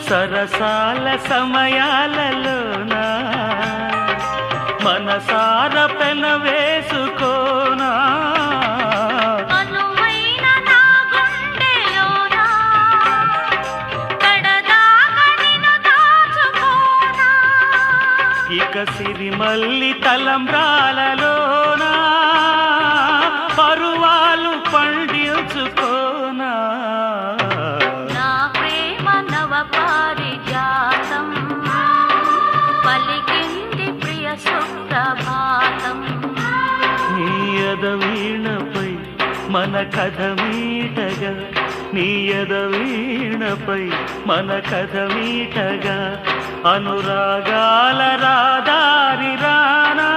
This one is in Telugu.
సరసాల సమయాలలోనా మనసార పెన వేసుకోనా ఇక సిరిమల్లి తలంబ్రాలలోనా పరువాలు పండించుకోనా నా ప్రేమ నవ పారిజాతం పలికింది ప్రియ సుప్రభాతం నీ ఎదవీణపై మన కథ మీటగా నీ ఎదవీణపై మన కథ మీటగా అనురాగాల రాదారి రానా